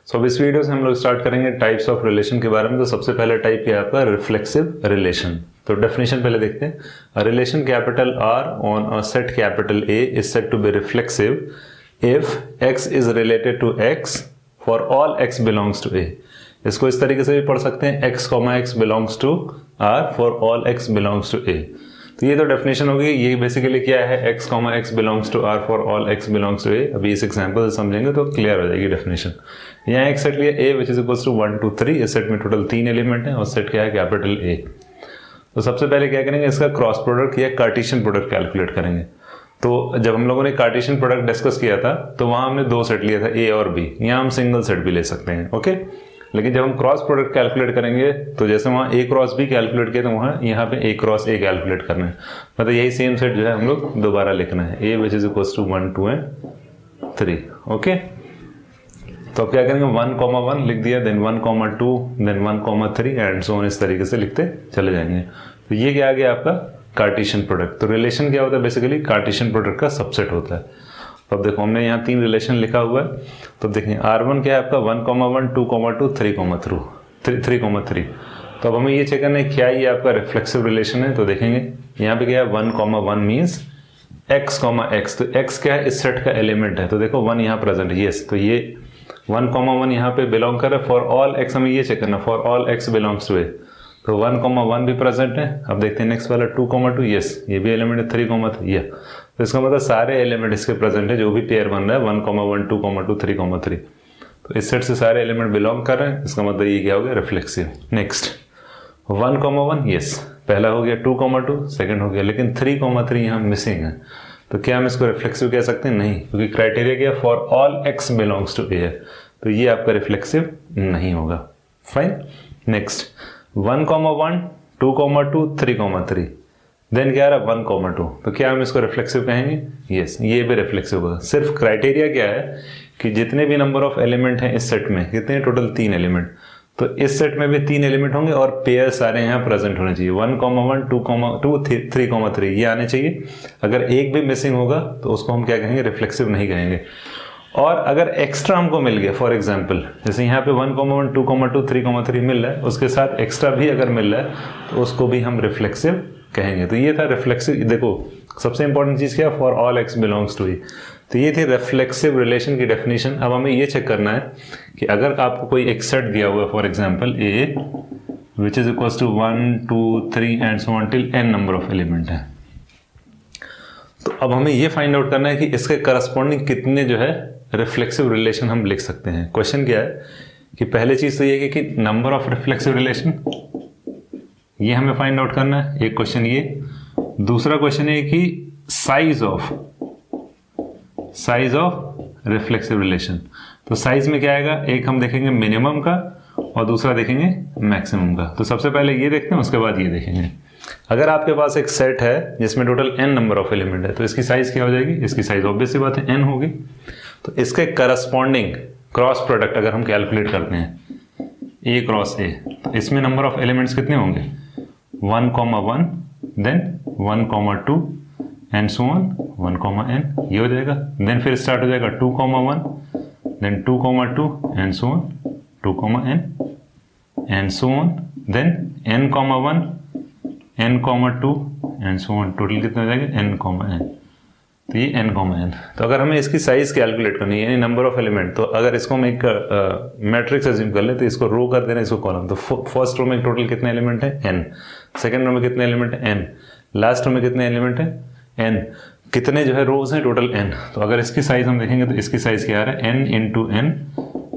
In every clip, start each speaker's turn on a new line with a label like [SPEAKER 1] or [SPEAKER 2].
[SPEAKER 1] सो अब इस वीडियो से हम लोग स्टार्ट करेंगे टाइप्स ऑफ रिलेशन के बारे में। तो सबसे पहला टाइप क्या है आपका, रिफ्लेक्सिव रिलेशन। तो डेफिनेशन पहले देखते हैं। A relation capital R on a set capital A is said to be reflexive if x is related to x for all x belongs to A. इसको इस तरीके से भी पढ़ सकते हैं, x comma x belongs to R for all x belongs to A. तो ये तो डेफिनेशन होगी। ये बेसिकली क्या है, x comma x belongs to R for all x belongs to ए। अभी इस एग्जांपल से समझेंगे तो क्लियर हो जाएगी डेफिनेशन। यहाँ एक सेट लिया ए विच इज इक्वल्स टू 1 2 3। इस सेट में टोटल 3 एलिमेंट है और सेट क्या है, कैपिटल ए। तो सबसे पहले क्या करेंगे, इसका क्रॉस प्रोडक्ट या कार्टेशियन प्रोडक्ट कैलकुलेट करेंगे। तो जब हम लोगों ने कार्टेशियन प्रोडक्ट डिस्कस किया था तो वहां हमने 2 सेट लिया था, ए और बी। यहाँ हम सिंगल सेट भी ले सकते हैं, ओके। लेकिन जब हम क्रॉस प्रोडक्ट कैलकुलेट करेंगे तो जैसे वहाँ ए क्रॉस बी कैलकुलेट किया तो वहाँ यहाँ पे ए क्रॉस ए कैलकुलेट करना है। मतलब यही सेम सेट जो है हम लोग दोबारा लिखना है, A which is equals to 1 2 and 3, okay. तो अब क्या करेंगे, 1, 1 लिख दिया, then 1, 2, then 1, 3 and so on, इस तरीके से लिखते चले जाएंगे। तो ये क्या आ गया आपका कार्टेशियन प्रोडक्ट। तो रिलेशन क्या होता है, बेसिकली कार्टेशियन प्रोडक्ट का सबसेट होता है। अब देखो हमने यहाँ 3 रिलेशन लिखा हुआ है। तो देखिए R1 क्या है आपका 1, 1, 2, 2, 3, 3। तो अब हमें ये चेक करना है क्या ये आपका रिफ्लेक्सिव रिलेशन है। तो देखेंगे यहाँ पे क्या है, 1, 1 मीन्स x, x। तो x क्या है, इस सेट का एलिमेंट है। तो देखो 1 यहाँ प्रेजेंट है, यस। तो ये 1, 1 यहाँ पे बिलोंग कर रहा है फॉर ऑल x। हमें ये चेक करना for all x belongs to A. तो 1, 1 भी प्रेजेंट है। अब देखते हैं नेक्स्ट वाला 2, 2, यस, ये भी एलिमेंट है। 3, 3 तो इसका मतलब सारे एलिमेंट इसके प्रेजेंट है, जो भी पेयर बन रहा है 1, 1, 2, 2, 3, 3। तो इस सेट से सारे एलिमेंट बिलोंग कर रहे हैं। इसका मतलब ये क्या हो गया, रिफ्लेक्सिव। नेक्स्ट 1, 1 यस, पहला हो गया। 2, 2 सेकंड हो गया, लेकिन 3, 3 यहाँ मिसिंग है। तो क्या हम इसको रिफ्लेक्सिव कह सकते हैं? नहीं, क्योंकि क्राइटेरिया क्या, for all x belongs to A है। तो ये आपका रिफ्लेक्सिव नहीं होगा। फाइन। नेक्स्ट 1, 1, 2, 2, 3, 3। देन क्या आ रहा है 1, 2। तो क्या हम इसको रिफ्लेक्सिव कहेंगे? यस, ये भी रिफ्लेक्सिव होगा। सिर्फ क्राइटेरिया क्या है कि जितने भी नंबर ऑफ एलिमेंट हैं इस सेट में, कितने टोटल 3 एलिमेंट, तो इस सेट में भी 3 एलिमेंट होंगे और पेयर सारे यहाँ प्रेजेंट होने चाहिए। 1, 1, 2, 3, 3 ये आने चाहिए। अगर एक भी मिसिंग होगा तो उसको हम क्या कहेंगे, रिफ्लेक्सिव नहीं कहेंगे। और अगर एक्स्ट्रा हमको मिल गया, फॉर एग्जाम्पल जैसे यहाँ पे 1, 1, 2, 2, 3, 3 मिल रहा है, उसके साथ एक्स्ट्रा भी अगर मिल रहा है तो उसको भी हम रिफ्लेक्सिव कहेंगे। तो ये था रिफ्लेक्सिव। देखो सबसे इंपॉर्टेंट चीज क्या है, for all x belongs to A. तो ये थी रिफ्लेक्सिव रिलेशन की डेफिनेशन। अब हमें ये चेक करना है कि अगर आपको कोई एक सेट दिया हुआ है, for example A which is equals to 1, 2, 3 and so on till n number of element है। तो अब हमें ये फाइंड आउट करना है कि इसके करस्पॉन्डिंग कितने जो है रिफ्लेक्सिव रिलेशन हम लिख सकते हैं। क्वेश्चन क्या है कि पहले चीज तो ये है कि नंबर ऑफ रिफ्लेक्सिव रिलेशन, ये हमें फाइंड आउट करना है। एक क्वेश्चन ये। दूसरा क्वेश्चन है कि साइज ऑफ रिफ्लेक्सिव रिलेशन। तो साइज में क्या आएगा, एक हम देखेंगे मिनिमम का और दूसरा देखेंगे मैक्सिमम का। तो सबसे पहले ये देखते हैं, उसके बाद ये देखेंगे। अगर आपके पास एक सेट है जिसमें total n number of element है, तो इसकी साइज क्या हो जाएगी, इसकी साइज ऑब्वियस सी बात है n होगी। तो इसके करस्पॉन्डिंग क्रॉस प्रोडक्ट अगर हम कैलकुलेट करते हैं a क्रॉस a, तो इसमें नंबर ऑफ एलिमेंट्स कितने होंगे, 1, 1, then 1, 2 and so on 1, n, ये हो जाएगा। देन फिर स्टार्ट हो जाएगा 2, 1, then 2, 2 and so on 2, n and so on, then n, 1, n, 2 and so on. Total कितना हो जाएगा, n, n। तो ये n, n। तो अगर हमें इसकी साइज कैलकुलेट करनी है, यानी नंबर ऑफ एलिमेंट, तो अगर इसको हम एक मैट्रिक्स अज्यूम कर ले, तो इसको रो कर देना, इसको कॉलम। तो फर्स्ट रो में टोटल कितने एलिमेंट है, n। सेकंड रो में कितने एलिमेंट है, n। लास्ट रो में कितने एलिमेंट है, n। कितने जो है रोज हैं, टोटल n। तो अगर इसकी साइज हम देखेंगे तो इसकी साइज क्या आ रहा है, n into n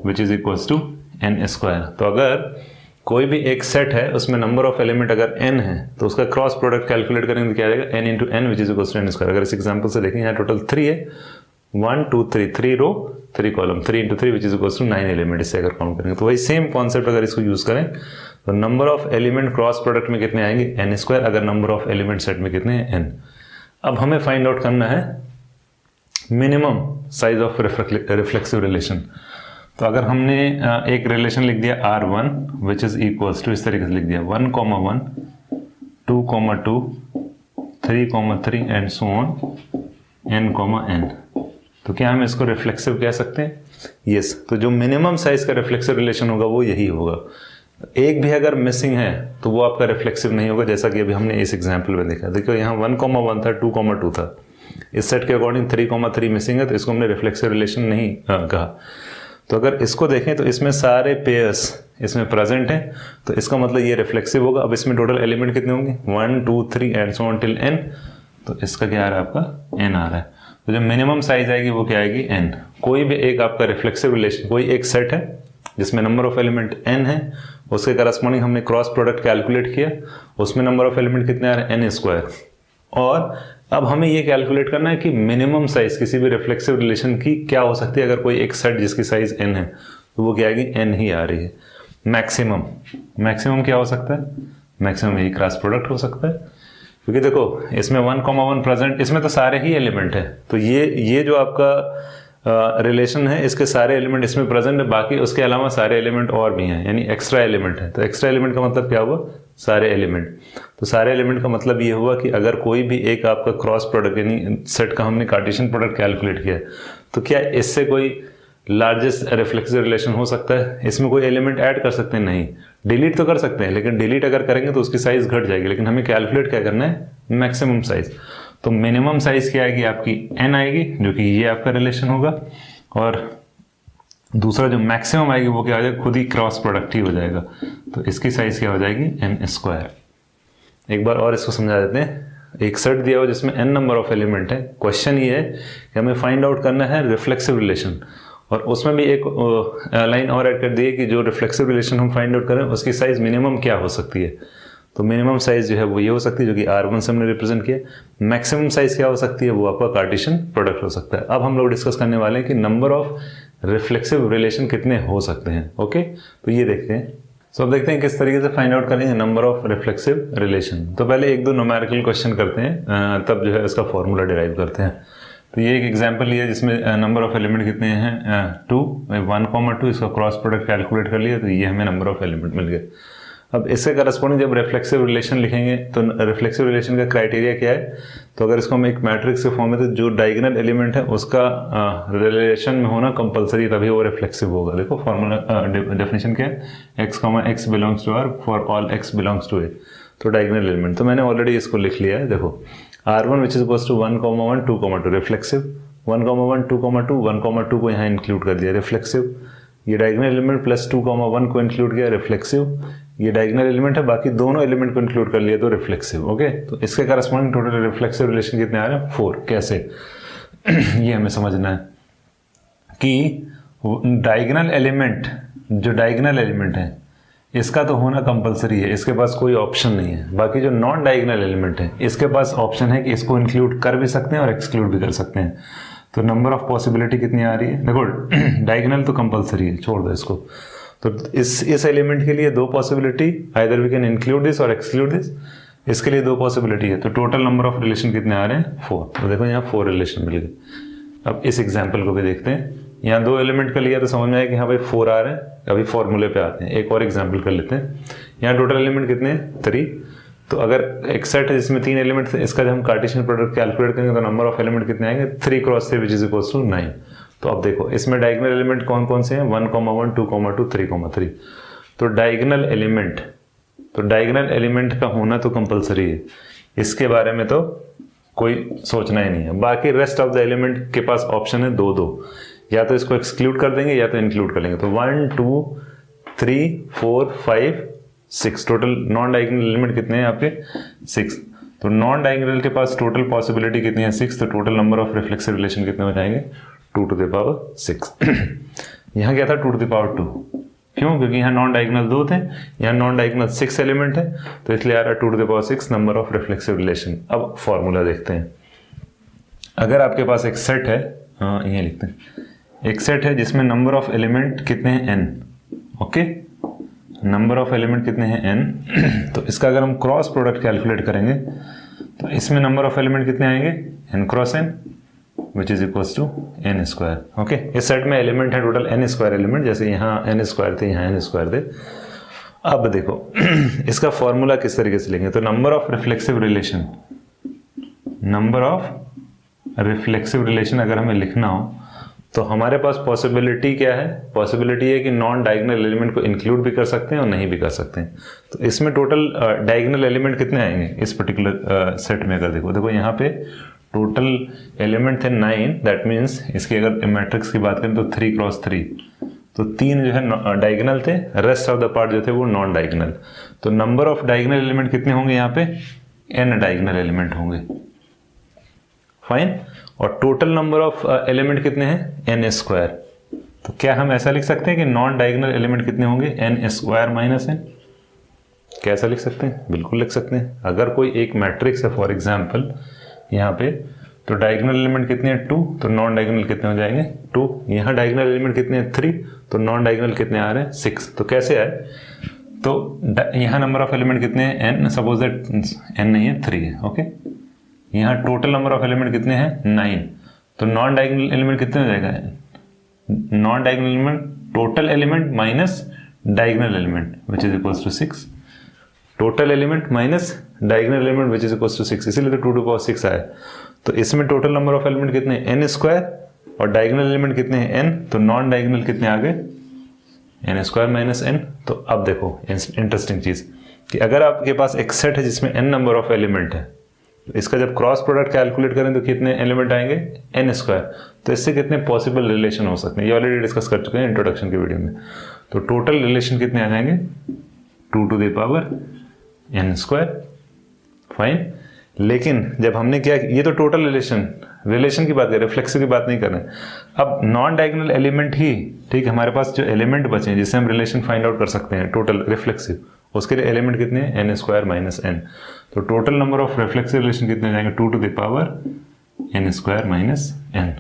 [SPEAKER 1] which is equals to n square. तो अगर कोई भी एक सेट है उसमें नंबर ऑफ एलिमेंट अगर n है तो उसका क्रॉस प्रोडक्ट कैलकुलेट करेंगे तो क्या आएगा, n into n which is equals to n square. अगर इस एग्जांपल से देखें, यहाँ टोटल 3 है, 1, 2, 3 row 3 column, 3 into 3 which is equals to 9 element. इससे अगर काउंट करेंगे तो वही सेम कॉन्सेप्ट अगर इसको यूज करें तो number of element cross product में कितने आएंगे, n स्क्वायर। अगर नंबर ऑफ एलिमेंट सेट में कितने हैं, n। अब हमें फाइंड आउट करना है minimum size of reflexive relation. तो अगर हमने एक रिलेशन लिख दिया R1 which is equals to, इस तरीके से लिख दिया 1, 1, 2, 2, 3, 3 and so on n, n। तो क्या हम इसको रिफ्लेक्सिव कह सकते हैं? यस, तो जो मिनिमम साइज का रिफ्लेक्सिव रिलेशन होगा वो यही होगा। एक भी अगर मिसिंग है तो वो आपका रिफ्लेक्सिव नहीं होगा, जैसा कि अभी हमने इस एग्जाम्पल में देखा। देखो यहाँ 1,1 था, 2,2 था, इस सेट के अकॉर्डिंग 3,3 मिसिंग है, तो इसको हमने रिफ्लेक्सिव रिलेशन नहीं कहा। तो अगर इसको देखें तो इसमें सारे पेयर्स इसमें प्रेजेंट हैं, तो इसका मतलब ये रिफ्लेक्सिव होगा। अब इसमें टोटल एलिमेंट कितने होंगे, 1 2 3 and so on till n, तो इसका क्या आ रहा है आपका n आ रहा है। तो जो मिनिमम साइज आएगी वो क्या आएगी, n। कोई भी एक आपका रिफ्लेक्सिव रिलेशन, कोई एक सेट है जिसमें नंबर ऑफ एलिमेंट n है, उसके करस्पॉन्डिंग हमने क्रॉस प्रोडक्ट कैलकुलेट किया, उसमें नंबर ऑफ एलिमेंट कितने आ रहे हैं, n²। और अब हमें ये कैलकुलेट करना है कि मिनिमम साइज किसी भी रिफ्लेक्सिव रिलेशन की क्या हो सकती है। अगर कोई एक सेट जिसकी साइज n है तो वो क्या आएगी, n ही आ रही है। मैक्सिमम क्या हो सकता है, मैक्सिमम यही क्रॉस प्रोडक्ट हो सकता है, क्योंकि देखो इसमें 1,1 प्रेजेंट, इसमें तो सारे ही एलिमेंट है, तो ये जो आपका रिलेशन है इसके सारे एलिमेंट इसमें प्रेजेंट है, बाकी उसके अलावा सारे एलिमेंट और भी हैं, यानी एक्स्ट्रा एलिमेंट है। तो एक्स्ट्रा एलिमेंट का मतलब क्या हुआ, सारे एलिमेंट। तो सारे एलिमेंट का मतलब ये हुआ कि अगर कोई भी एक आपका क्रॉस प्रोडक्ट यानी सेट का हमने कार्टेशियन प्रोडक्ट कैलकुलेट किया है, तो क्या इससे कोई लार्जेस्ट रिफ्लेक्सिव रिलेशन हो सकता है। इसमें कोई एलिमेंट ऐड कर सकते हैं, नहीं। डिलीट तो कर सकते हैं, लेकिन डिलीट अगर करेंगे तो उसकी साइज घट जाएगी, लेकिन हमें कैलकुलेट क्या करना है, मैक्सिमम साइज। तो मिनिमम साइज क्या आएगी आपकी, n आएगी, जो कि ये आपका रिलेशन होगा, और दूसरा जो मैक्सिमम आएगी वो क्या हो जाएगा, खुद ही क्रॉस प्रोडक्ट ही हो जाएगा, तो इसकी साइज क्या हो जाएगी, n²। एक बार और इसको समझा देते हैं। एक सेट दिया हुआ जिसमें n नंबर ऑफ एलिमेंट है, क्वेश्चन ये है कि हमें फाइंड आउट करना है रिफ्लेक्सिव रिलेशन, और उसमें भी एक लाइन और ऐड कर दी है कि जो रिफ्लेक्सिव रिलेशन हम फाइंड आउट करें उसकी साइज मिनिमम क्या हो सकती है। तो मिनिमम साइज जो है वो ये हो सकती है, जो कि R1 से हमने रिप्रेजेंट किया। मैक्सिमम साइज क्या हो सकती है, वो आपका कार्टेशियन प्रोडक्ट हो सकता है। अब हम लोग डिस्कस करने वाले हैं कि नंबर ऑफ रिफ्लेक्सिव रिलेशन कितने हो सकते हैं। ओके, तो ये देखते हैं। सो अब देखते हैं किस तरीके से फाइंड आउट करेंगे नंबर ऑफ रिफ्लेक्सिव रिलेशन। तो पहले एक दो न्यूमेरिकल क्वेश्चन करते हैं, तब जो है इसका फॉर्मूला डिराइव करते हैं। तो ये एक एग्जांपल लिया जिसमें नंबर ऑफ एलिमेंट कितने हैं, 1,2, इसका क्रॉस प्रोडक्ट कैलकुलेट कर लिया, तो ये हमें नंबर ऑफ एलिमेंट मिल गए। अब इसके करस्पॉन्डिंग जब रिफ्लेक्सिव रिलेशन लिखेंगे तो रिफ्लेक्सिव रिलेशन का क्राइटेरिया क्या है, तो अगर इसको हम एक मैट्रिक्स के फॉर्म में, तो जो डायगोनल एलिमेंट है उसका रिलेशन में होना कंपलसरी, तभी वो रिफ्लेक्सिव होगा। देखो फॉर्मूला डेफिनेशन क्या है, x belongs to R for all x belongs to A, तो डायगोनल एलिमेंट। तो मैंने ऑलरेडी इसको लिख लिया है, देखो R1 which is equals to 1,1 2,2 reflexive, 1,1 2,2 1,2 को यहाँ इंक्लूड कर दिया रिफ्लेक्सिव, ये डायगोनल एलिमेंट प्लस 2,1 को इंक्लूड किया रिफ्लेक्सिव, ये डायगोनल एलिमेंट है, बाकी दोनों एलिमेंट को इंक्लूड कर लिया तो रिफ्लेक्सिव। ओके, तो इसके करस्पॉन्डिंग टोटल रिफ्लेक्सिव रिलेशन कितने आ रहे हैं, 4। कैसे ये हमें समझना है कि डायगोनल एलिमेंट, जो डायगोनल एलिमेंट है इसका तो होना कंपलसरी है, इसके पास कोई ऑप्शन नहीं है। बाकी जो नॉन डायगोनल एलिमेंट है इसके पास ऑप्शन है कि इसको इंक्लूड कर भी सकते हैं और एक्सक्लूड भी कर सकते हैं। तो नंबर ऑफ पॉसिबिलिटी कितनी आ रही है, देखो डायगोनल तो कंपलसरी है, छोड़ दो इसको। तो इस एलिमेंट के लिए दो possibility, either we can include this और एक्सक्लूड दिस, इसके लिए दो पॉसिबिलिटी है। तो टोटल नंबर ऑफ रिलेशन कितने आ रहे हैं, 4। तो देखो यहाँ 4 रिलेशन मिल गए। अब इस एग्जाम्पल को भी देखते हैं। यहाँ 2 एलिमेंट का लिया तो समझ में आया कि हाँ भाई 4 आ रहे हैं। अभी फॉर्मूले पे आते हैं, एक और एग्जाम्पल कर लेते हैं। यहाँ टोटल एलिमेंट कितने हैं, 3। तो अगर एक सेट है जिसमें 3 एलिमेंट है, इसका जब हम कार्टेशियन प्रोडक्ट कैलकुलेट करेंगे तो नंबर ऑफ एलिमेंट कितने आएंगे, 3 cross 3 which is equals to 9। तो अब देखो इसमें डायगोनल एलिमेंट कौन कौन से हैं, 1,1 2,2 3,3। तो डायगोनल एलिमेंट का होना तो कंपलसरी है, इसके बारे में तो कोई सोचना ही नहीं है। बाकी रेस्ट ऑफ द एलिमेंट के पास ऑप्शन है 2-2, या तो इसको एक्सक्लूड कर देंगे या तो इंक्लूड कर लेंगे। तो 1 2 3 4 5 6 टोटल नॉन डायगोनल एलिमेंट कितने हैं आपके, 6। तो नॉन डायगोनल के पास टोटल पॉसिबिलिटी कितनी है, 6। तो total number of reflexive relation कितने हो जाएंगे, 2⁶। यहाँ क्या था 2⁵, क्यों, क्योंकि यहाँ नॉन डायगोनल 2 थे, यहाँ नॉन डायगोनल 6 एलिमेंट है, तो इसलिए आ रहा 2⁶ नंबर ऑफ रिफ्लेक्सिव रिलेशन। अब फॉर्मूला देखते हैं। अगर आपके पास एक सेट है, हाँ ये लिखते हैं, एक सेट है जिसमें नंबर ऑफ एलिमेंट कितने हैं, n। Okay, number of element कितने हैं, n। तो इसका अगर हम क्रॉस प्रोडक्ट कैलकुलेट करेंगे तो इसमें नंबर ऑफ एलिमेंट कितने आएंगे, n cross n which is equals to n²। Okay, इस सेट में एलिमेंट है टोटल n² एलिमेंट, जैसे यहाँ n² थे, यहाँ n² थे। अब देखो इसका फॉर्मूला किस तरीके से लेंगे, तो नंबर ऑफ रिफ्लेक्सिव रिलेशन अगर हमें लिखना हो तो हमारे पास पॉसिबिलिटी क्या है, पॉसिबिलिटी है कि नॉन डायगोनल एलिमेंट को इंक्लूड भी कर सकते हैं और नहीं भी कर सकते हैं। तो इसमें टोटल डायगोनल एलिमेंट कितने आएंगे इस पर्टिकुलर सेट में? अगर देखो यहाँ पे टोटल एलिमेंट थे 9, दैट मीन्स इसकी अगर मैट्रिक्स की बात करें तो 3 क्रॉस 3, तो 3 जो है डायगोनल थे, रेस्ट ऑफ द पार्ट जो थे वो नॉन डायगोनल। तो नंबर ऑफ डायगोनल एलिमेंट कितने होंगे यहाँ पे? n डायगोनल एलिमेंट होंगे, फाइन। और टोटल नंबर ऑफ एलिमेंट कितने हैं? n square. तो क्या हम ऐसा लिख सकते हैं कि नॉन डायगोनल एलिमेंट कितने होंगे? n square minus n। क्या ऐसा लिख सकते हैं? बिल्कुल लिख सकते हैं। अगर कोई एक मैट्रिक्स है फॉर एग्जांपल यहाँ पे, तो डायगोनल एलिमेंट कितने हैं? 2, तो नॉन डायगोनल कितने हो जाएंगे? 2। यहाँ डायगोनल एलिमेंट कितने हैं? 3, तो नॉन डायगोनल कितने आ रहे हैं? 6। तो कैसे आए? तो यहाँ नंबर ऑफ एलिमेंट कितने हैं? n, सपोज दैट n नहीं है, 3 है, ओके। यहाँ टोटल नंबर ऑफ एलिमेंट कितने हैं? 9, तो नॉन डायगोनल एलिमेंट कितने हो जाएगा? Non diagonal element, total element minus diagonal element which is equals to 6। Total element minus diagonal element which is equals to 6, इसीलिए तो 2 टू पावर 6 आया। तो इसमें टोटल नंबर ऑफ एलिमेंट कितने हैं? n स्क्वायर, और डायगोनल एलिमेंट कितने हैं? n, तो नॉन डायगोनल कितने आ गए? n square minus n। तो अब देखो इंटरेस्टिंग चीज कि अगर आपके पास एक सेट है जिसमें n नंबर ऑफ एलिमेंट है, तो इसका जब क्रॉस प्रोडक्ट कैलकुलेट करें तो कितने एलिमेंट आएंगे? n square. तो इससे कितने पॉसिबल रिलेशन हो सकते हैं, ये ऑलरेडी डिस्कस कर चुके हैं इंट्रोडक्शन के वीडियो में। तो टोटल रिलेशन कितने आ जाएंगे? 2 to the power n square, fine. लेकिन जब हमने क्या, ये तो टोटल रिलेशन की बात कर रहे हैं, रिफ्लेक्सिव की बात नहीं कर रहे हैं। अब नॉन डायगोनल एलिमेंट ही, ठीक है, हमारे पास जो एलिमेंट बचे हैं जिससे हम रिलेशन फाइंड आउट कर सकते हैं टोटल रिफ्लेक्सिव, उसके लिए एलिमेंट कितने हैं? n square minus n। तो total number of reflexive relation कितने हो जाएंगे? 2 to the power n square minus n।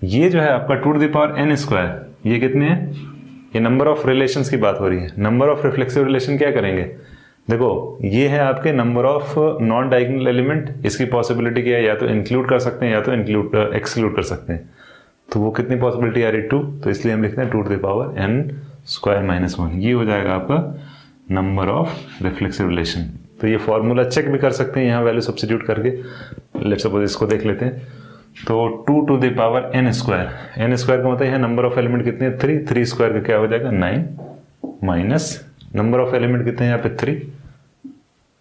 [SPEAKER 1] ये जो है आपका 2 to the power n square, ये कितने हैं? ये नंबर ऑफ रिलेशंस की बात हो रही है। नंबर ऑफ रिफ्लेक्सिव रिलेशन क्या करेंगे? देखो ये है आपके number of non diagonal element, इसकी पॉसिबिलिटी क्या है? या तो इंक्लूड कर सकते हैं या तो एक्सक्लूड कर सकते हैं। तो वो कितनी पॉसिबिलिटी आ रही? 2, तो इसलिए हम लिखते हैं 2 to the power n square minus 1। ये हो जाएगा आपका नंबर ऑफ रिफ्लेक्सिव रिलेशन। तो ये फॉर्मूला चेक भी कर सकते हैं यहाँ वैल्यू सब्स्टिट्यूट करके। लेट्स सपोज इसको देख लेते हैं। तो 2 to the power n square, n square का मतलब है नंबर ऑफ एलिमेंट कितने हैं? 3, 3 स्क्वायर का क्या हो जाएगा? 9 माइनस नंबर ऑफ एलिमेंट कितने हैं यहाँ पे? 3,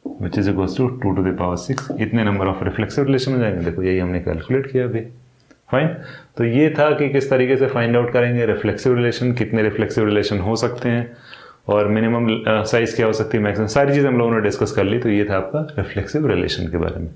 [SPEAKER 1] which is equals to 2 to the power 6। इतने नंबर ऑफ रिफ्लेक्सिव रिलेशन हो जाएंगे। देखो यही हमने कैलकुलेट किया अभी, फाइन। तो ये था कि किस तरीके से फाइंड आउट करेंगे रिफ्लेक्सिव रिलेशन, कितने रिफ्लेक्सिव रिलेशन हो सकते हैं और मिनिमम साइज क्या हो सकती है, मैक्सिमम, सारी चीज़ हम लोगों ने डिस्कस कर ली। तो ये था आपका रिफ्लेक्सिव रिलेशन के बारे में।